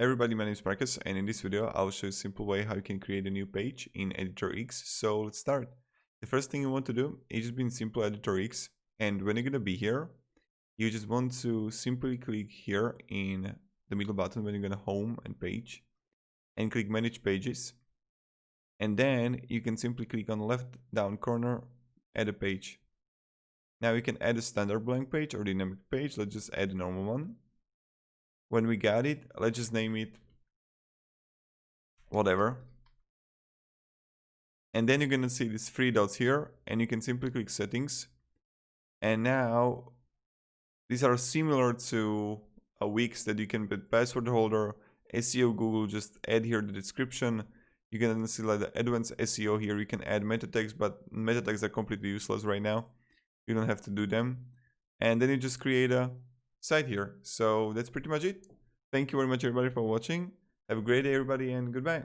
Everybody, my name is Marcus, and in this video I'll show you a simple way how you can create a new page in Editor X. So let's start. The first thing you want to do is just be in simple Editor X, and when you're gonna be here, you just want to simply click here in the middle button when you're gonna home and page, and click manage pages, and then you can simply click on the left down corner, add a page. Now you can add a standard blank page or dynamic page. Let's just add a normal one. When we got it, let's just name it whatever. And then you're gonna see these three dots here, and you can simply click settings. And now these are similar to a Wix that you can put password holder, SEO Google, just add here the description. You can then see like the advanced SEO here. You can add meta tags, but meta tags are completely useless right now. You don't have to do them. And then you just create a site here. So that's pretty much it. Thank you very much everybody for watching. Have a great day everybody, and goodbye.